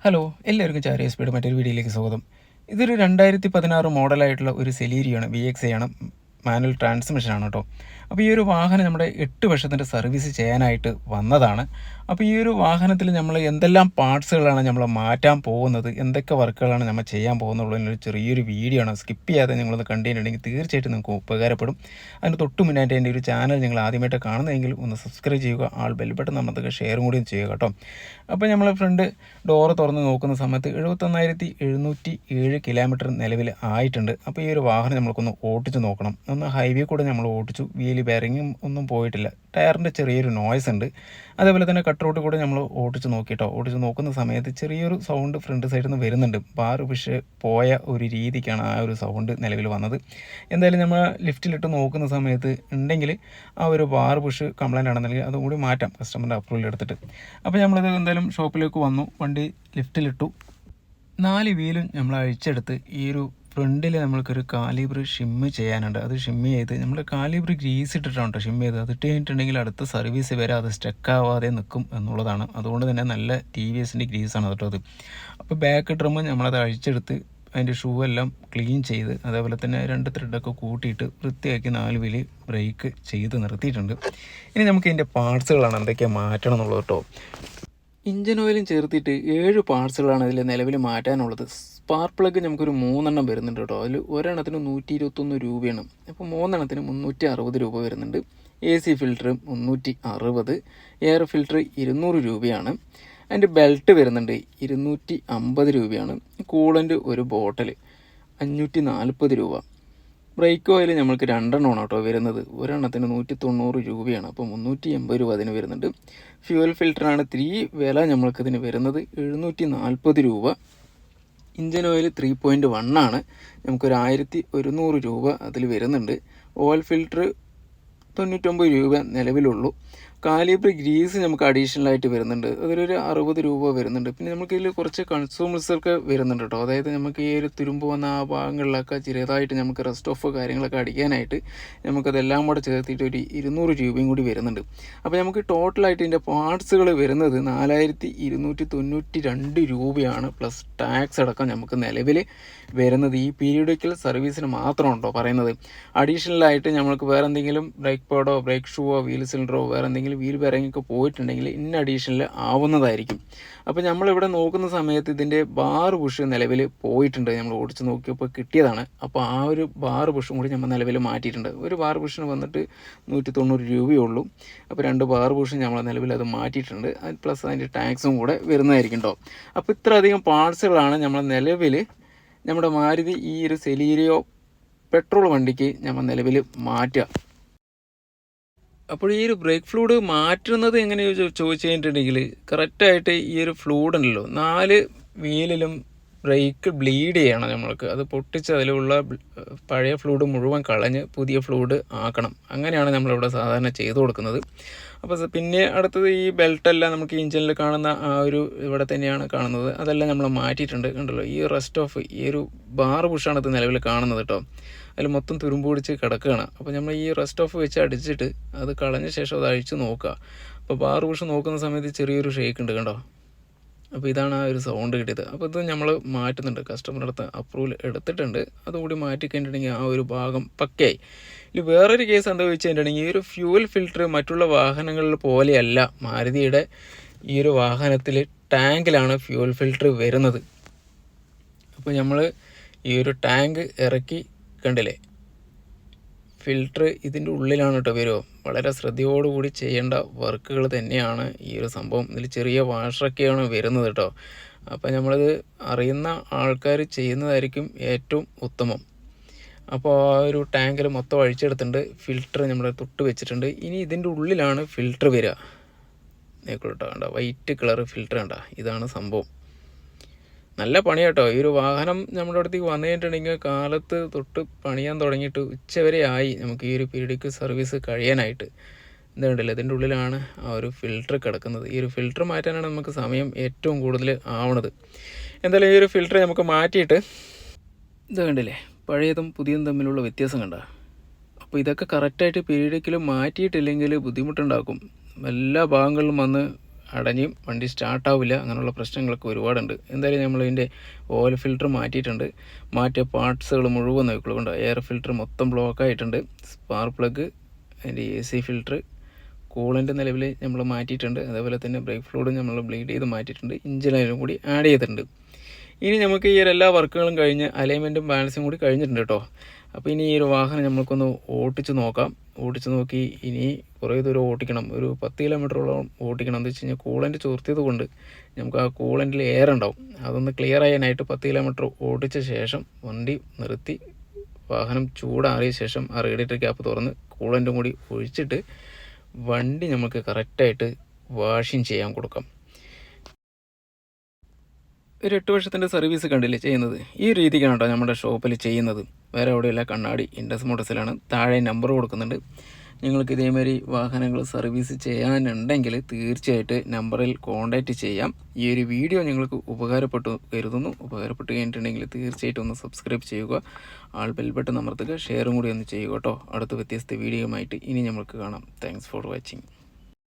Hello, എല്ലാവർക്കും ചാരിയ speed മറ്റൊരു വീഡിയോയിലേക്ക് സ്വാഗതം. ഇതൊരു 2016 മോഡലായിട്ടുള്ള ഒരു സെലീരിയാണ്. VXA ആണ്, മാനുവൽ ട്രാൻസ്മിഷനാണ് കേട്ടോ. അപ്പോൾ ഈ ഒരു വാഹനം നമ്മുടെ 8 വർഷത്തിൻ്റെ സർവീസ് ചെയ്യാനായിട്ട് വന്നതാണ്. അപ്പോൾ ഈ ഒരു വാഹനത്തിൽ നമ്മൾ എന്തെല്ലാം പാർട്സുകളാണ് നമ്മൾ മാറ്റാൻ പോകുന്നത്, എന്തൊക്കെ വർക്കുകളാണ് നമ്മൾ ചെയ്യാൻ പോകുന്നുള്ളതിനൊരു ചെറിയൊരു വീഡിയോ ആണ്. സ്കിപ്പ് ചെയ്യാതെ നിങ്ങളത് കണ്ടിട്ടുണ്ടെങ്കിൽ തീർച്ചയായിട്ടും നിങ്ങൾക്ക് ഉപകാരപ്പെടും. അതിന് തൊട്ട് മുന്നായിട്ട് എൻ്റെ ഒരു ചാനൽ നിങ്ങൾ ആദ്യമായിട്ട് കാണുന്നതെങ്കിൽ ഒന്ന് സബ്സ്ക്രൈബ് ചെയ്യുക, ബെൽ ബട്ടൺ നമുക്ക് ഷെയറും കൂടി ചെയ്യുക കേട്ടോ. അപ്പോൾ നമ്മൾ ഫ്രണ്ട് ഡോറ് തുറന്ന് നോക്കുന്ന സമയത്ത് 71,707 കിലോമീറ്റർ നിലവിൽ ആയിട്ടുണ്ട്. അപ്പോൾ ഈ ഒരു വാഹനം നമ്മൾക്കൊന്ന് ഓടിച്ച് നോക്കണം. ഒന്ന് ഹൈവേ കൂടെ നമ്മൾ ഓടിച്ചു, വീല് ബെയറിങ്ങും ഒന്നും പോയിട്ടില്ല. ടയറിൻ്റെ ചെറിയൊരു നോയ്സ് ഉണ്ട്. അതേപോലെ തന്നെ കട്ട് റോട്ട് കൂടെ നമ്മൾ ഓടിച്ച് നോക്കിയിട്ടോ. ഓടിച്ച് നോക്കുന്ന സമയത്ത് ചെറിയൊരു സൗണ്ട് ഫ്രണ്ട് സൈഡിൽ നിന്ന് വരുന്നുണ്ട്. ബാർ പുഷ് പോയ ഒരു രീതിക്കാണ് ആ ഒരു സൗണ്ട് നിലവിൽ വന്നത്. എന്തായാലും നമ്മൾ ലിഫ്റ്റിലിട്ട് നോക്കുന്ന സമയത്ത് ഉണ്ടെങ്കിൽ ആ ഒരു ബാർ പുഷ് കംപ്ലൈൻ്റ് ആണെന്നുണ്ടെങ്കിൽ അതും കൂടി മാറ്റാം, കസ്റ്റമറിൻ്റെ അപ്രൂവൽ എടുത്തിട്ട്. അപ്പോൾ നമ്മളത് എന്തായാലും ഷോപ്പിലേക്ക് വന്നു, വണ്ടി ലിഫ്റ്റിലിട്ടു. 4 വീലും നമ്മൾ അഴിച്ചെടുത്ത് ഈ ഒരു ഫ്രണ്ടിൽ നമ്മൾക്കൊരു കാലിബ്ർ ഷിമ്മ് ചെയ്യാനുണ്ട്. അത് ഷിമ്മ് ചെയ്ത് നമ്മൾ കാലിബ്ർ ഗ്രീസ് ഇട്ടിട്ടാണ് കേട്ടോ ഷിമ്മ് ചെയ്ത്. അത് ഇട്ട് കഴിഞ്ഞിട്ടുണ്ടെങ്കിൽ അടുത്ത സർവീസ് വരെ അത് സ്റ്റക്കാവാതെ നിൽക്കും എന്നുള്ളതാണ്. അതുകൊണ്ട് തന്നെ നല്ല TVSൻ്റെ ഗ്രീസാണ് കേട്ടോ അത്. അപ്പോൾ ബാക്ക് ഡ്രം നമ്മളത് അഴിച്ചെടുത്ത് അതിൻ്റെ ഷൂ എല്ലാം ക്ലീൻ ചെയ്ത് അതേപോലെ തന്നെ 2 ത്രെഡൊക്കെ കൂട്ടിയിട്ട് വൃത്തിയാക്കി 4 വീല് ബ്രേക്ക് ചെയ്ത് നിർത്തിയിട്ടുണ്ട്. ഇനി നമുക്ക് ഇതിൻ്റെ പാർട്സുകളാണ് എന്തൊക്കെയാണ് മാറ്റണം എന്നുള്ളത് കേട്ടോ. ഇഞ്ചിൻ ഓയിലും ചേർത്തിട്ട് 7 പാർട്സുകളാണ് ഇതിൽ നിലവിൽ മാറ്റാനുള്ളത്. സ്പാർക്ക് പ്ലഗ് നമുക്കൊരു 3 എണ്ണം വരുന്നുണ്ട് കേട്ടോ. അതിൽ ഒരെണ്ണത്തിന് 121 രൂപയാണ്. അപ്പോൾ 3 എണ്ണത്തിന് 360 രൂപ വരുന്നുണ്ട്. AC ഫിൽറ്റർ 360, എയർ ഫിൽറ്റർ 200 രൂപയാണ്. അതിൻ്റെ ബെൽറ്റ് വരുന്നുണ്ട് 250 രൂപയാണ്. കൂളൻ്റ് ഒരു ബോട്ടിൽ 540 രൂപ. ബ്രേക്ക് ഓയിൽ നമ്മൾക്ക് 2 എണ്ണമാണ് കേട്ടോ വരുന്നത്. ഒരെണ്ണത്തിന് 190 രൂപയാണ്. അപ്പോൾ 380 രൂപ അതിന് വരുന്നുണ്ട്. ഫ്യൂവൽ ഫിൽറ്ററാണ് 3 വില നമ്മൾക്കിതിന് വരുന്നത് 740 രൂപ. ഇഞ്ചിൻ ഓയിൽ 3.1 ആണ്, നമുക്കൊരു 1100 രൂപ അതിൽ വരുന്നുണ്ട്. ഓയിൽ ഫിൽറ്റർ 99 രൂപ നിലവിലുള്ളൂ. കാലിബ്ർ ഗ്രീസ് നമുക്ക് അഡീഷണലായിട്ട് വരുന്നുണ്ട്, അതിലൊരു 60 രൂപ വരുന്നുണ്ട്. പിന്നെ നമുക്കിതിൽ കുറച്ച് കൺസ്യൂമേഴ്സൊക്കെ വരുന്നുണ്ട് കേട്ടോ. അതായത് നമുക്ക് ഈ ഒരു തുരുമ്പ് വന്ന ആ ഭാഗങ്ങളിലൊക്കെ ചെറുതായിട്ട് നമുക്ക് റെസ്റ്റ് ഓഫ് കാര്യങ്ങളൊക്കെ അടിക്കാനായിട്ട് നമുക്കതെല്ലാം കൂടെ ചേർത്തിട്ട് ഒരു 200 രൂപയും കൂടി വരുന്നുണ്ട്. അപ്പോൾ നമുക്ക് ടോട്ടലായിട്ട് ഇതിൻ്റെ പാർട്സുകൾ വരുന്നത് 4292 രൂപയാണ്, പ്ലസ് ടാക്സ് അടക്കം നമുക്ക് നിലവിൽ വരുന്നത്. ഈ പീരിയോഡിക്കൽ സർവീസിന് മാത്രമുണ്ടോ പറയുന്നത്. അഡീഷണലായിട്ട് നമുക്ക് വേറെ എന്തെങ്കിലും ബ്രേക്ക് പാഡോ ബ്രേക്ക് ഷൂവോ വീൽ സിലിണ്ടറോ വേറെ എന്തെങ്കിലും വീൽ ബെയറിങ്ങൊക്കെ പോയിട്ടുണ്ടെങ്കിൽ ഇന്ന അഡീഷണൽ ആവുന്നതായിരിക്കും. അപ്പോൾ നമ്മളിവിടെ നോക്കുന്ന സമയത്ത് ഇതിൻ്റെ ബാർ പുഷ് നിലവിൽ പോയിട്ടുണ്ട്. നമ്മൾ ഓടിച്ച് നോക്കിയപ്പോൾ കിട്ടിയതാണ്. അപ്പോൾ ആ ഒരു ബാർ പുഷും കൂടി നമ്മൾ നിലവിൽ മാറ്റിയിട്ടുണ്ട്. ഒരു ബാർ പുഷിന് വന്നിട്ട് 190 രൂപയേ ഉള്ളൂ. അപ്പോൾ 2 ബാർ പുഷ് നമ്മൾ നിലവിൽ അത് മാറ്റിയിട്ടുണ്ട്. അത് പ്ലസ് അതിൻ്റെ ടാക്സും കൂടെ വരുന്നതായിരിക്കും കേട്ടോ. അപ്പോൾ ഇത്രയധികം പാർട്സുകളാണ് നമ്മൾ നിലവിൽ നമ്മുടെ മാരുതി ഈ ഒരു സെലീരിയോ പെട്രോൾ വണ്ടിക്ക് നമ്മൾ നിലവിൽ മാറ്റുക. അപ്പോൾ ഈ ഒരു ബ്രേക്ക് ഫ്ലൂയിഡ് മാറ്റുന്നത് എങ്ങനെ ചോദിച്ചു കഴിഞ്ഞിട്ടുണ്ടെങ്കിൽ കറക്റ്റായിട്ട് ഈ ഒരു ഫ്ലൂയിഡ് ഉണ്ടല്ലോ 4 വീലിലും ബ്രേക്ക് ബ്ലീഡ് ചെയ്യണം നമ്മൾക്ക്. അത് പൊട്ടിച്ച് അതിലുള്ള പഴയ ഫ്ലൂയിഡ് മുഴുവൻ കളഞ്ഞ് പുതിയ ഫ്ലൂയിഡ് ആക്കണം. അങ്ങനെയാണ് നമ്മളിവിടെ സാധാരണ ചെയ്തു കൊടുക്കുന്നത്. അപ്പോൾ പിന്നെ അടുത്തത് ഈ ബെൽറ്റെല്ലാം നമുക്ക് ഇഞ്ചിനിൽ കാണുന്ന ആ ഒരു ഇവിടെ തന്നെയാണ് കാണുന്നത്. അതെല്ലാം നമ്മൾ മാറ്റിയിട്ടുണ്ട്. കണ്ടല്ലോ, ഈ റെസ്റ്റ് ഓഫ് ഈ ഒരു ബാർ പുഷാണ് ഇത് നിലവിൽ കാണുന്നത് കേട്ടോ. അതിൽ മൊത്തം തുരുമ്പ് പിടിച്ച് കിടക്കുകയാണ്. അപ്പോൾ നമ്മൾ ഈ റെസ്റ്റ് ഓഫ് വെച്ച് അടിച്ചിട്ട് അത് കളഞ്ഞ ശേഷം അത് അഴിച്ച് നോക്കുക. അപ്പോൾ ബാർ പുഷ് നോക്കുന്ന സമയത്ത് ചെറിയൊരു ഷേക്ക് ഉണ്ട് കണ്ടോ. അപ്പോൾ ഇതാണ് ആ ഒരു സൗണ്ട് കിട്ടിയത്. അപ്പോൾ ഇത് നമ്മൾ മാറ്റുന്നുണ്ട്, കസ്റ്റമറുടെ അടുത്ത് അപ്രൂവൽ എടുത്തിട്ടുണ്ട്. അതുകൂടി മാറ്റി കഴിഞ്ഞിട്ടുണ്ടെങ്കിൽ ആ ഒരു ഭാഗം പക്കയായി. ഇതിൽ വേറൊരു കേസ് എന്താ വെച്ച് കഴിഞ്ഞിട്ടുണ്ടെങ്കിൽ ഈ ഒരു ഫ്യൂവൽ ഫിൽറ്റർ മറ്റുള്ള വാഹനങ്ങളിൽ പോലെയല്ല. മാരുതിയുടെ ഈ ഒരു വാഹനത്തിൽ ടാങ്കിലാണ് ഫ്യൂവൽ ഫിൽറ്റർ വരുന്നത്. അപ്പോൾ നമ്മൾ ഈ ഒരു ടാങ്ക് ഇറക്കി കണ്ടില്ലേ, ഫിൽറ്റർ ഇതിൻ്റെ ഉള്ളിലാണ് കേട്ടോ വരുമോ. വളരെ ശ്രദ്ധയോടുകൂടി ചെയ്യേണ്ട വർക്കുകൾ തന്നെയാണ് ഈ ഒരു സംഭവം. ഇതിൽ ചെറിയ വാഷറൊക്കെയാണ് വരുന്നത് കേട്ടോ. അപ്പോൾ നമ്മളിത് അറിയുന്ന ആൾക്കാർ ചെയ്യുന്നതായിരിക്കും ഏറ്റവും ഉത്തമം. അപ്പോൾ ആ ഒരു ടാങ്കിൽ മൊത്തം അഴിച്ചെടുത്തിട്ടുണ്ട്. ഫിൽറ്റർ നമ്മൾ തൊട്ട് വെച്ചിട്ടുണ്ട്. ഇനി ഇതിൻ്റെ ഉള്ളിലാണ് ഫിൽറ്റർ വരിക. കേട്ടോ, കണ്ടോ വൈറ്റ് കളർ ഫിൽറ്റർ കണ്ടോ, ഇതാണ് സംഭവം. നല്ല പണിയാട്ടോ. ഈ ഒരു വാഹനം നമ്മുടെ അടുത്തേക്ക് വന്നു കഴിഞ്ഞിട്ടുണ്ടെങ്കിൽ കാലത്ത് തൊട്ട് പണിയാൻ തുടങ്ങിയിട്ട് ഉച്ചവരെ ആയി നമുക്ക് ഈ ഒരു പീരിയഡിക് സർവീസ് കഴിയാനായിട്ട്. എന്താണ്ടല്ലോ, ഇതിൻ്റെ ഉള്ളിലാണ് ആ ഒരു ഫിൽറ്റർ കിടക്കുന്നത്. ഈ ഒരു ഫിൽറ്റർ മാറ്റാനാണ് നമുക്ക് സമയം ഏറ്റവും കൂടുതൽ ആവണത്. എന്തായാലും ഈ ഒരു ഫിൽറ്റർ നമുക്ക് മാറ്റിയിട്ട് ഇത് കണ്ടില്ലേ, പഴയതും പുതിയതും തമ്മിലുള്ള വ്യത്യാസം കണ്ട. അപ്പോൾ ഇതൊക്കെ കറക്റ്റായിട്ട് പീരിയഡിക്കൽ മാറ്റിയിട്ടില്ലെങ്കിൽ ബുദ്ധിമുട്ടുണ്ടാക്കും. എല്ലാ ഭാഗങ്ങളിലും വന്ന് അടഞ്ഞും വണ്ടി സ്റ്റാർട്ടാവില്ല, അങ്ങനെയുള്ള പ്രശ്നങ്ങളൊക്കെ ഒരുപാടുണ്ട്. എന്തായാലും നമ്മളിതിൻ്റെ ഓയിൽ ഫിൽറ്റർ മാറ്റിയിട്ടുണ്ട്. മാറ്റിയ പാർട്സുകൾ മുഴുവൻ നോക്കിക്കോളൂ. കൊണ്ട് എയർ ഫിൽറ്റർ മൊത്തം ബ്ലോക്കായിട്ടുണ്ട്. സ്പാർക്ക് പ്ലഗ്, അതിൻ്റെ AC ഫിൽറ്റർ, കൂളൻ്റ് നിലവിൽ നമ്മൾ മാറ്റിയിട്ടുണ്ട്. അതേപോലെ തന്നെ ബ്രേക്ക് ഫ്ലൂയിഡ് നമ്മൾ ബ്ലീഡ് ചെയ്ത് മാറ്റിയിട്ടുണ്ട്. ഇഞ്ചിൻ ഓയിലും കൂടി ആഡ് ചെയ്തിട്ടുണ്ട്. ഇനി നമുക്ക് ഈ എല്ലാ വർക്കുകളും കഴിഞ്ഞ് അലൈൻമെൻറ്റും ബാലൻസും കൂടി കഴിഞ്ഞിട്ടുണ്ട് കേട്ടോ. അപ്പോൾ ഇനി ഈ ഒരു വാഹനം നമുക്കൊന്ന് ഓടിച്ച് നോക്കാം. ഓടിച്ച് നോക്കി ഇനി കുറേ ദൂരം ഓടിക്കണം, ഒരു 10 കിലോമീറ്ററോളം ഓടിക്കണം. എന്ന് വെച്ച് കഴിഞ്ഞാൽ കൂളൻ്റ് ചോർത്തിയത് കൊണ്ട് നമുക്ക് ആ കൂളൻ്റിൽ എയർ ഉണ്ടാവും. അതൊന്ന് ക്ലിയർ ചെയ്യാനായിട്ട് 10 കിലോമീറ്റർ ഓടിച്ച ശേഷം വണ്ടി നിർത്തി വാഹനം ചൂടാറിയ ശേഷം ആ റേഡിയേറ്റർ ക്യാപ്പ് തുറന്ന് കൂളൻ്റും കൂടി ഒഴിച്ചിട്ട് വണ്ടി നമുക്ക് കറക്റ്റായിട്ട് വാഷിങ് ചെയ്യാൻ കൊടുക്കാം. ഒരു 8 വർഷത്തിൻ്റെ സർവീസ് കണ്ടില്ലേ ചെയ്യുന്നത്. ഈ രീതിക്കാണ് കേട്ടോ നമ്മുടെ ഷോപ്പിൽ ചെയ്യുന്നത്. വേറെ എവിടെയല്ല, കണ്ണാടി ഇൻഡസ് മോട്ടോഴ്സിലാണ്. താഴെ നമ്പർ കൊടുക്കുന്നുണ്ട്. നിങ്ങൾക്ക് ഇതേമാതിരി വാഹനങ്ങൾ സർവീസ് ചെയ്യാനുണ്ടെങ്കിൽ തീർച്ചയായിട്ട് നമ്പറിൽ കോൺടാക്റ്റ് ചെയ്യാം. ഈ ഒരു വീഡിയോ നിങ്ങൾക്ക് ഉപകാരപ്പെട്ടു കരുതുന്നു. ഉപകാരപ്പെട്ട് കഴിഞ്ഞിട്ടുണ്ടെങ്കിൽ തീർച്ചയായിട്ടും ഒന്ന് സബ്സ്ക്രൈബ് ചെയ്യുക, ആൾ ബെൽ ബട്ടൺ അമർത്തുക, ഷെയറും കൂടി ഒന്ന് ചെയ്യുക കേട്ടോ. അടുത്ത വ്യത്യസ്ത വീഡിയോയുമായിട്ട് ഇനി നമുക്ക് കാണാം. Thanks for watching.